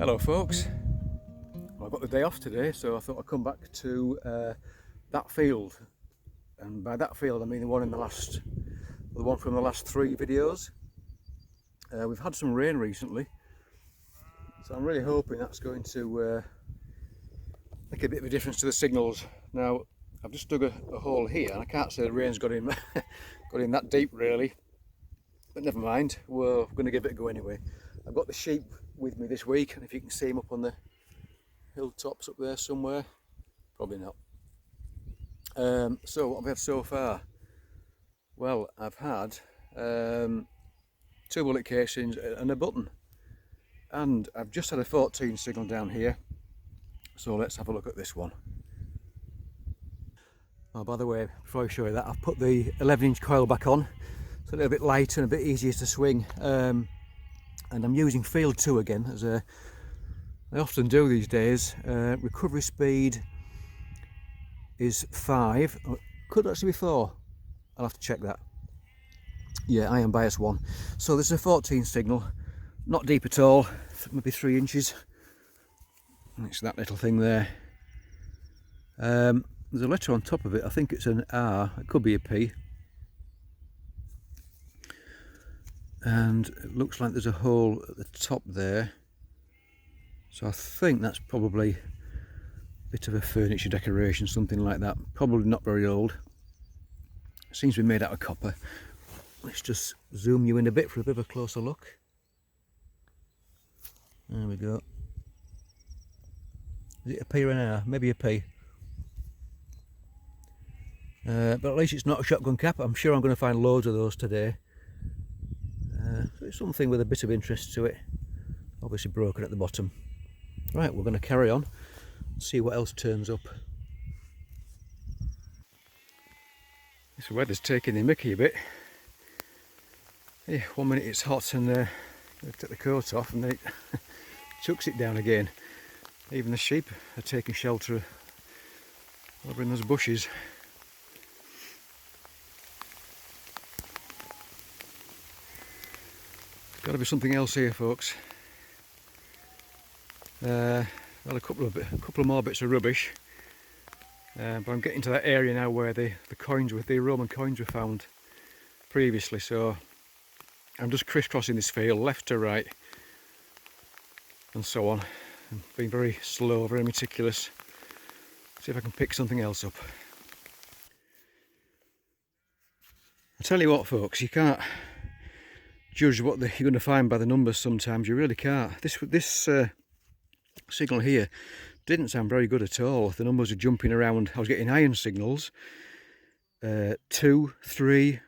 Hello folks, well, I've got the day off today, so I thought I'd come back to that field, and by that field I mean the one from the last 3 videos. We've had some rain recently, so I'm really hoping that's going to make a bit of a difference to the signals. Now I've just dug a hole here, and I can't say the rain's got in got in that deep really, but never mind, we're going to give it a go anyway. I've got the sheep with me this week, and if you can see them up on the hilltops up there somewhere, probably not. So what have I had so far? Well, I've had 2 bullet casings and a button, and I've just had a 14 signal down here, so let's have a look at this one. Oh, by the way, before I show you that, I've put the 11-inch coil back on. It's a little bit lighter and a bit easier to swing, and I'm using field 2 again, as I often do these days. Recovery speed is 5, could actually be 4, I'll have to check that. Yeah, iron bias 1. So this is a 14 signal, not deep at all, maybe 3 inches. And it's that little thing there. There's a letter on top of it, I think it's an R, it could be a P. And it looks like there's a hole at the top there, so I think that's probably a bit of a furniture decoration, something like that. Probably not very old. It seems to be made out of copper. Let's just zoom you in a bit for a bit of a closer look. There we go. Is it a P or an R? Maybe a P. But at least it's not a shotgun cap. I'm sure I'm going to find loads of those today. So it's something with a bit of interest to it. Obviously broken at the bottom. Right, we're going to carry on, see what else turns up. This weather's taking the mickey a bit. Yeah, 1 minute it's hot and I take the coat off, and then it chucks it down again. Even the sheep are taking shelter over in those bushes. Got to be something else here, folks. Well, a couple of more bits of rubbish, but I'm getting to that area now where the coins, with the Roman coins, were found previously. So I'm just crisscrossing this field, left to right, and so on. I'm being very slow, very meticulous. See if I can pick something else up. I tell you what, folks, you can't judge what you're going to find by the numbers sometimes. You really can't. This signal here didn't sound very good at all. The numbers are jumping around. I was getting iron signals, 2, 3,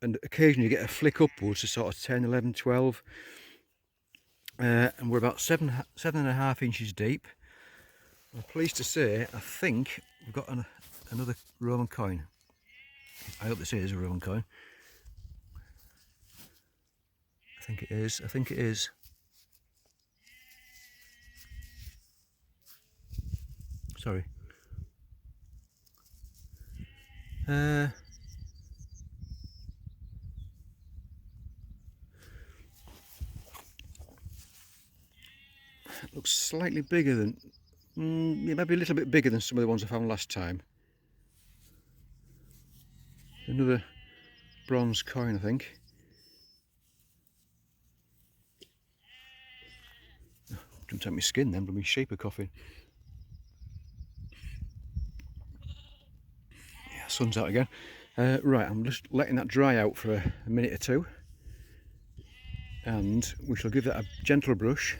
and occasionally you get a flick upwards to sort of 10, 11, 12. And we're about 7.5 inches deep. I'm pleased to say I think we've got another Roman coin. I hope this is a Roman coin. I think it is. Sorry. It looks slightly bigger than, yeah, maybe a little bit bigger than some of the ones I found last time. Another bronze coin, I think. Jumped out my skin then, but my sheep are coughing. Yeah, sun's out again. Right, I'm just letting that dry out for a minute or 2, and we shall give that a gentle brush,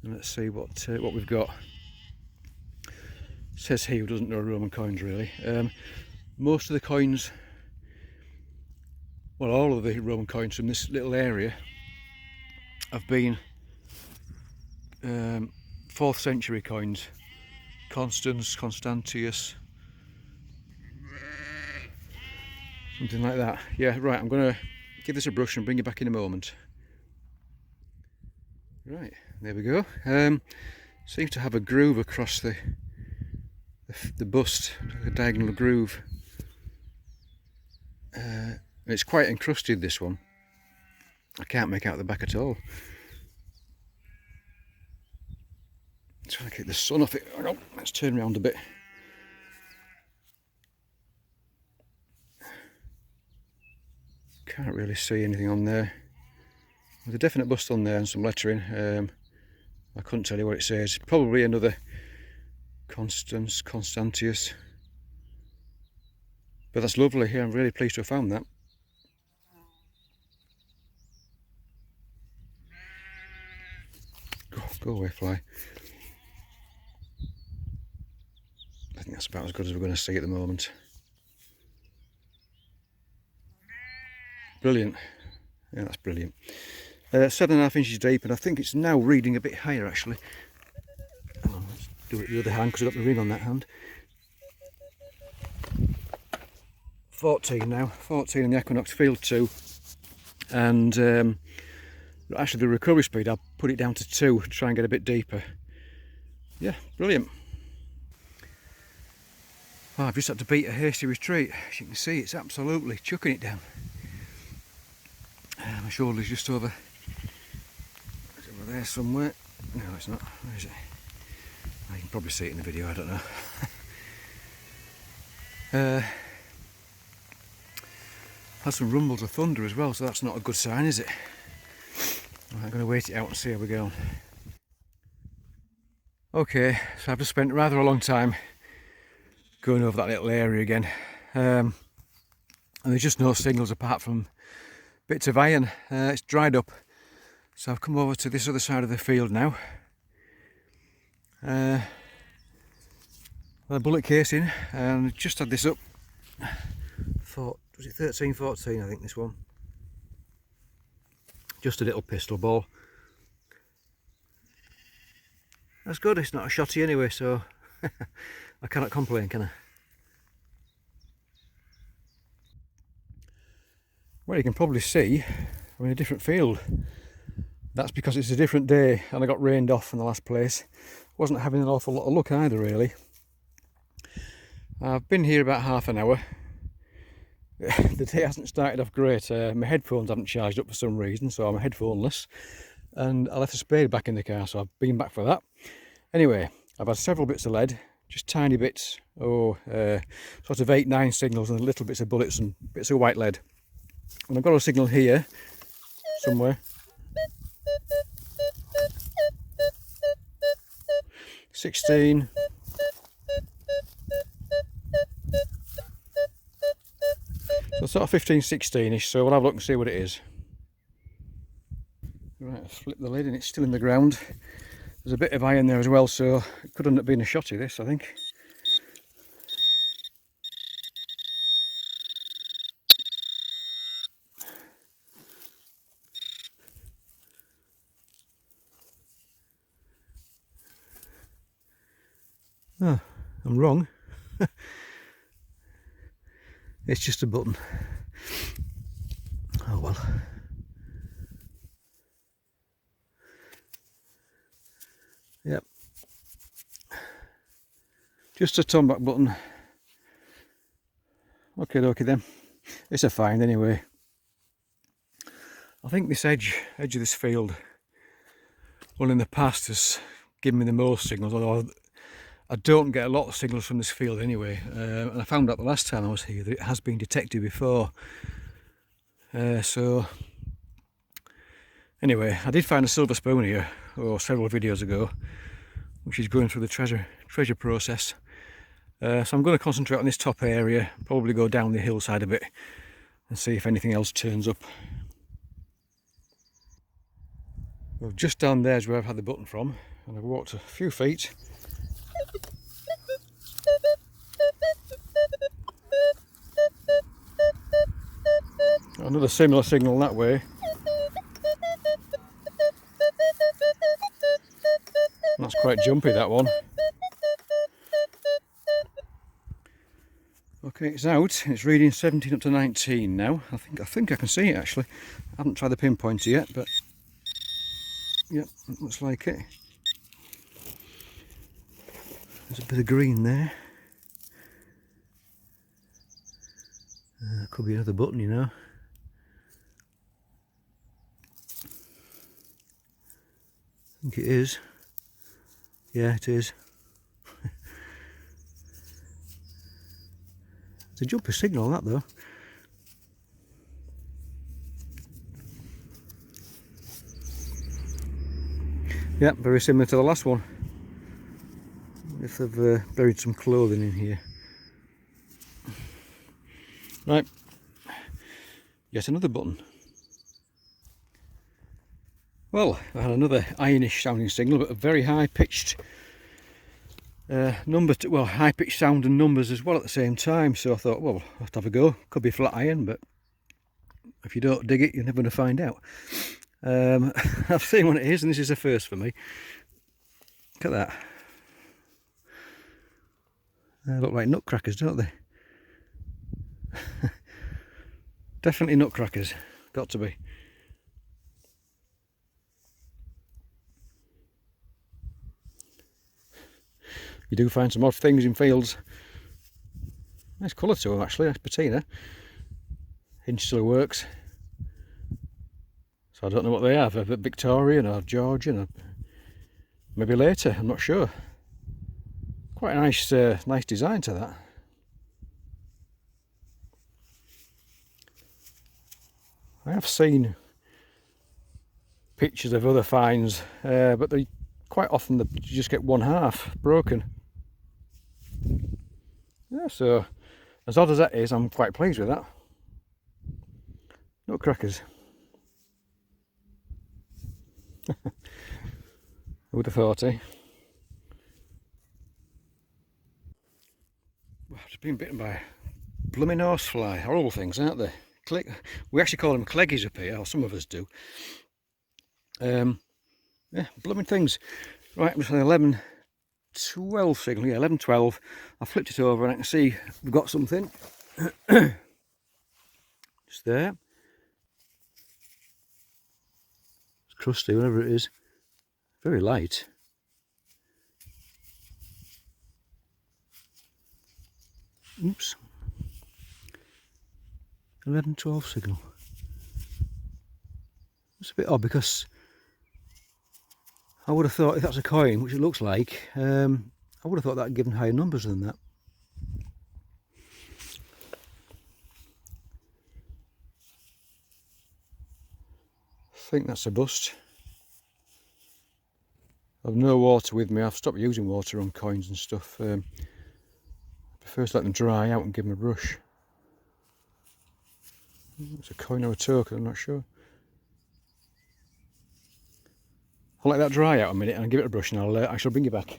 and let's see what we've got. It says he who doesn't know Roman coins really. Most of the coins, well, all of the Roman coins from this little area have been 4th century coins. Constans, Constantius, something like that. Yeah, right, I'm going to give this a brush and bring you back in a moment. Right, there we go. Seems to have a groove across the bust, a diagonal groove. It's quite encrusted, this one. I can't make out the back at all. Try to get the sun off it. Hang on, let's turn around a bit. Can't really see anything on there. There's a definite bust on there and some lettering. I couldn't tell you what it says. Probably another Constantius. But that's lovely. Yeah, I'm really pleased to have found that. Go away, fly. I think that's about as good as we're going to see at the moment. Brilliant. Yeah, that's brilliant. 7.5 inches deep, and I think it's now reading a bit higher actually. Hang on, let's do it with the other hand because I've got the ring on that hand. 14 now, 14 in the Equinox Field 2, and actually the recovery speed I'll put it down to 2 to try and get a bit deeper. Yeah, brilliant. Oh, I've just had to beat a hasty retreat. As you can see, it's absolutely chucking it down. My shoulder's just over there somewhere. No, it's not. Where is it? Oh, you can probably see it in the video, I don't know. Had some rumbles of thunder as well, so that's not a good sign, is it? I'm going to wait it out and see how we go. Okay, so I've just spent rather a long time going over that little area again, and there's just no signals apart from bits of iron. It's dried up, so I've come over to this other side of the field now. A bullet casing, and just had this up for, was it 13, 14 I think this one. Just a little pistol ball. That's good, it's not a shotty anyway, so I cannot complain, can I? Well, you can probably see I'm in a different field. That's because it's a different day and I got rained off in the last place. Wasn't having an awful lot of luck either, really. I've been here about half an hour. The day hasn't started off great. My headphones haven't charged up for some reason, so I'm headphoneless. And I left the spade back in the car, so I've been back for that. Anyway, I've had several bits of lead, just tiny bits, sort of 8-9 signals and little bits of bullets and bits of white lead. And I've got a signal here, somewhere. 16. So sort of 15, 16ish, so we'll have a look and see what it is. Right, flip the lid and it's still in the ground. There's a bit of iron there as well, so it could end up being a shotty this, I think. Oh, I'm wrong. It's just a button. Oh well. Yep. Just a turn back button. Okay then. It's a find anyway. I think this edge of this field, well, in the past has given me the most signals, although I don't get a lot of signals from this field anyway, and I found out the last time I was here that it has been detected before. So anyway, I did find a silver spoon here several videos ago, which is going through the treasure process. So I'm going to concentrate on this top area, probably go down the hillside a bit and see if anything else turns up. Well, just down there is where I've had the button from, and I've walked a few feet. Another similar signal that way. That's quite jumpy, that one. Okay, it's out. It's reading 17 up to 19 now. I think I can see it actually. I haven't tried the pinpointer yet, but yep, it looks like it. There's a bit of green there. Could be another button, you know. I think it is. Yeah, it is. It's a jumpy signal, that though. Yeah, very similar to the last one. If they've buried some clothing in here. Right, yet another button. Well, I had another ironish sounding signal, but a very high pitched high pitched sound and numbers as well at the same time. So I thought, well, I'll have to have a go. Could be flat iron, but if you don't dig it, you're never going to find out. I've seen what it is, and this is a first for me. Look at that. They look like nutcrackers, don't they? Definitely nutcrackers. Got to be. You do find some odd things in fields. Nice colour to them actually, nice patina. Hinge still works. So I don't know what they have, a Victorian or Georgian, or maybe later, I'm not sure. Quite a nice, nice design to that. I have seen pictures of other finds, but they quite often you just get one half broken. Yeah, so as odd as that is, I'm quite pleased with that. Nutcrackers. Who would have thought, eh? I've just been bitten by a blooming horsefly. Horrible things, aren't they? We actually call them cleggies up here, or some of us do. Yeah, blooming things. Right, I'm just on 11:12 signal. Yeah, 11:12. I flipped it over and I can see we've got something. Just there. It's crusty, whatever it is. Very light. Oops. 11:12 signal. It's a bit odd because I would have thought if that's a coin, which it looks like, I would have thought that had given higher numbers than that. I think that's a bust. I've no water with me. I've stopped using water on coins and stuff. I prefer to let them dry out and give them a brush. It's a coin or a token, I'm not sure. I'll let that dry out a minute and I'll give it a brush, and I shall bring you back.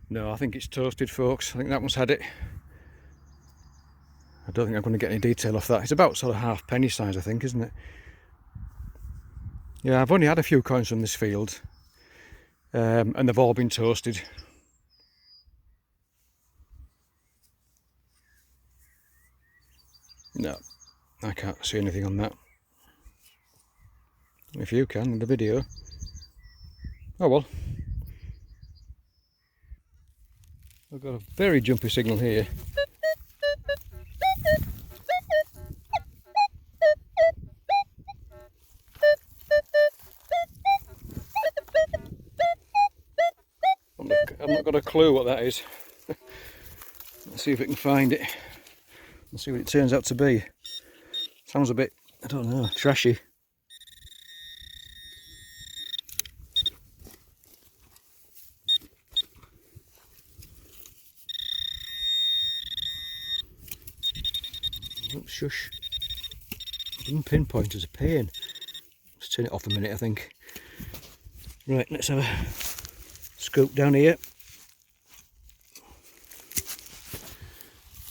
No, I think it's toasted, folks. I think that one's had it. I don't think I'm going to get any detail off that. It's about sort of halfpenny size, I think, isn't it? Yeah, I've only had a few coins from this field, and they've all been toasted. No, I can't see anything on that. If you can in the video. Oh well. I've got a very jumpy signal here. I've not got a clue what that is. Let's see if we can find it. Let's see what it turns out to be. Sounds a bit, I don't know, trashy. Oops, shush. Pinpointer's a pain. Let's turn it off a minute, I think. Right, let's have a scoop down here.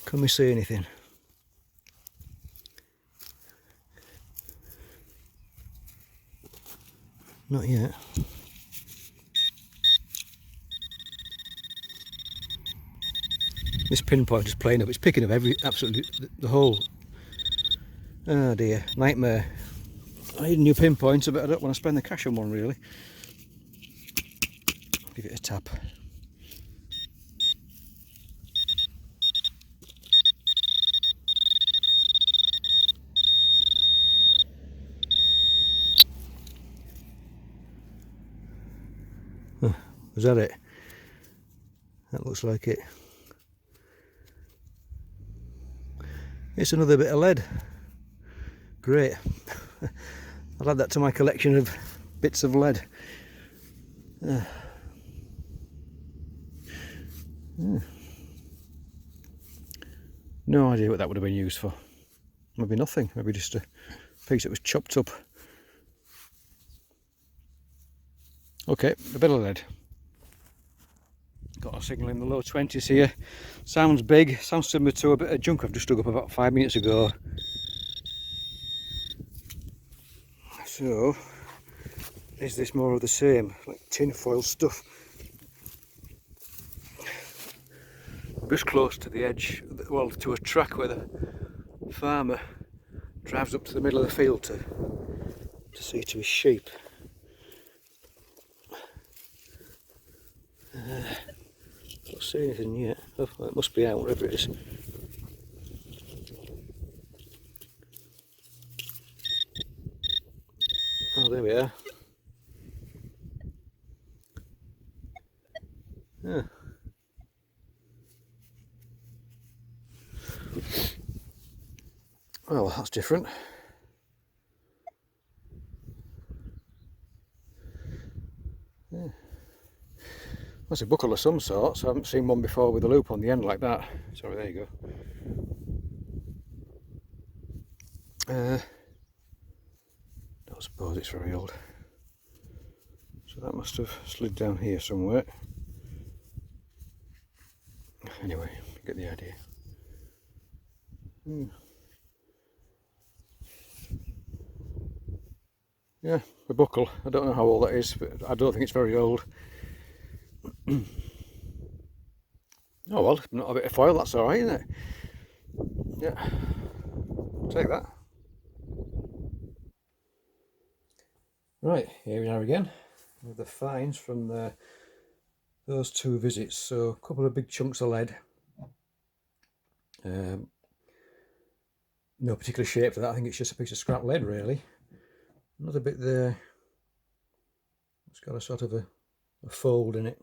Can we see anything? Not yet. This pinpoint is playing up. It's picking up absolutely the whole. Oh dear, nightmare. I need a new pinpointer, but I don't want to spend the cash on one really. Give it a tap. Is that it? That looks like it. It's another bit of lead. Great. I'll add that to my collection of bits of lead. No idea what that would have been used for. Maybe nothing. Maybe just a piece that was chopped up. Okay, a bit of lead. Got a signal in the low 20s here. Sounds big. Sounds similar to a bit of junk I've just dug up about 5 minutes ago. So, is this more of the same? Like tinfoil stuff? Just close to the edge, well, to a track where the farmer drives up to the middle of the field to see to his sheep. Not see anything yet. Oh, well, it must be out, wherever it is. Oh, there we are. Yeah. Well, that's different. Yeah. That's a buckle of some sort, so I haven't seen one before with a loop on the end like that. Sorry, there you go. Don't suppose it's very old. So that must have slid down here somewhere. Anyway, you get the idea. Yeah, the buckle. I don't know how old that is, but I don't think it's very old. Oh well, not a bit of foil, that's alright, isn't it? Yeah, take that. Right, here we are again with the finds from those 2 visits. So a couple of big chunks of lead. No particular shape to that, I think it's just a piece of scrap lead really. Another bit there, it's got a sort of a fold in it.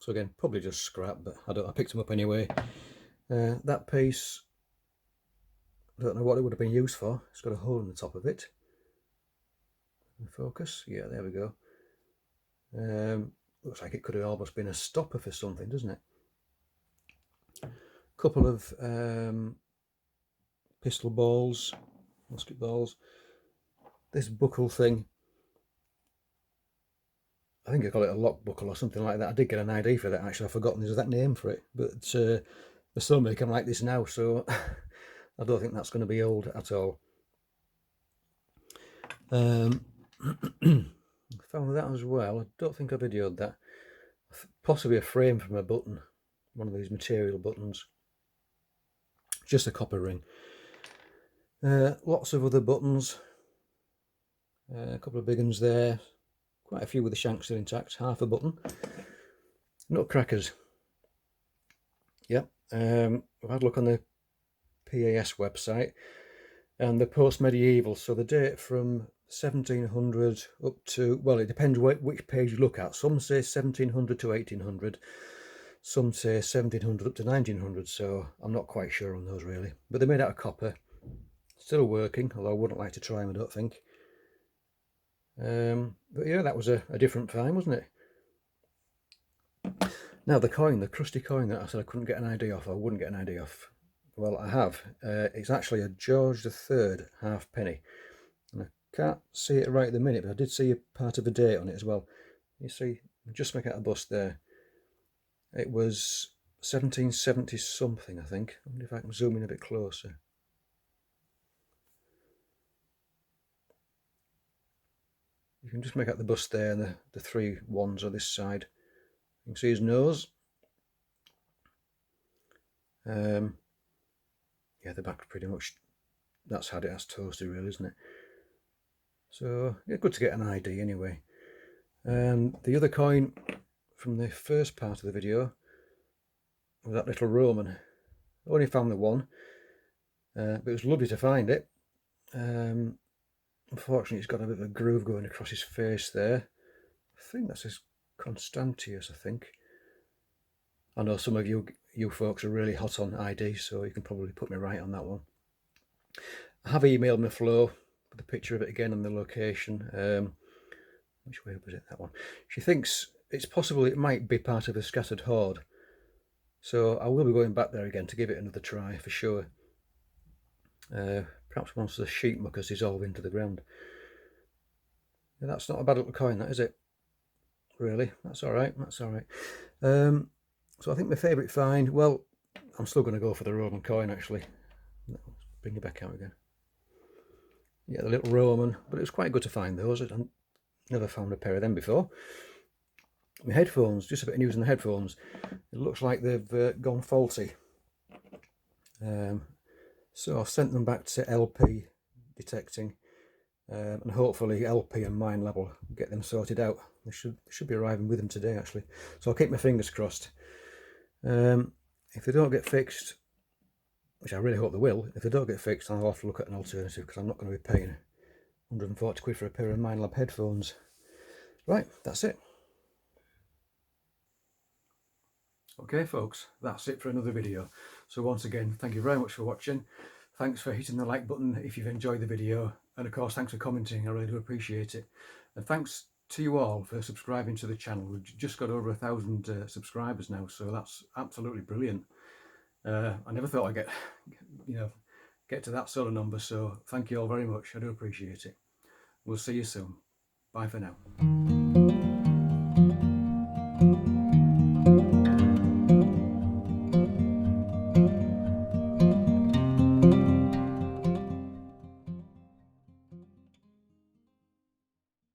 So again, probably just scrap, but I picked them up anyway. That piece, I don't know what it would have been used for. It's got a hole in the top of it. Focus, yeah, there we go. Looks like it could have almost been a stopper for something, doesn't it? A couple of pistol balls, musket balls. This buckle thing, I think I call it a lock buckle or something like that. I did get an ID for that actually. I've forgotten there's that name for it, but they still make them like this now, so I don't think that's going to be old at all. I found that as well. I don't think I videoed that. Possibly a frame from a button, one of these material buttons. Just a copper ring. Lots of other buttons. A couple of big ones there. Quite a few with the shanks still intact. Half a button. Nutcrackers. Yep. I've had a look on the PAS website, and the post-medieval, so the date from 1700 up to, well, it depends which page you look at. Some say 1700 to 1800, some say 1700 up to 1900, so I'm not quite sure on those really. But they're made out of copper, still working, although I wouldn't like to try them, I don't think. But yeah, that was a different find, wasn't it? Now the coin, the crusty coin that I said I couldn't get an ID off, I wouldn't get an ID off. Well, I have. It's actually a George III halfpenny. And I can't see it right at the minute, but I did see a part of a date on it as well. You see, just make out a bust there. It was 1770 something, I think. I wonder if I can zoom in a bit closer. You can just make out the bust there and the 3 ones on this side. You can see his nose. Yeah, the back's pretty much, that's had it as toasted really, isn't it? So yeah, good to get an ID anyway. The other coin from the first part of the video was that little Roman. I only found the one, but it was lovely to find it. Unfortunately, it's got a bit of a groove going across his face there. I think that's his Constantius, I think. I know some of you folks are really hot on ID, so you can probably put me right on that one. I have emailed my Flo with a picture of it again and the location. Which way was it, that one? She thinks it's possible it might be part of a scattered horde. So I will be going back there again to give it another try for sure. Perhaps once the sheep muckers dissolve into the ground. Yeah, that's not a bad little coin, that, is it? Really? That's all right. That's all right. So I think my favourite find, well, I'm still going to go for the Roman coin, actually. Let's bring it back out again. Yeah, the little Roman, but it was quite good to find those. I've never found a pair of them before. My headphones, just a bit of news on the headphones. It looks like they've gone faulty. So I've sent them back to LP detecting, and hopefully LP and Minelab will get them sorted out. They should be arriving with them today, actually. So I'll keep my fingers crossed. If they don't get fixed, which I really hope they will, if they don't get fixed, I'll have to look at an alternative, because I'm not going to be paying 140 quid for a pair of Minelab headphones. Right, that's it. Okay folks, that's it for another video. So once again, thank you very much for watching. Thanks for hitting the like button if you've enjoyed the video, and of course thanks for commenting, I really do appreciate it. And thanks to you all for subscribing to the channel. We've just got over 1,000 subscribers now, so that's absolutely brilliant. I never thought I'd get to that sort of number, so thank you all very much, I do appreciate it. We'll see you soon. Bye for now.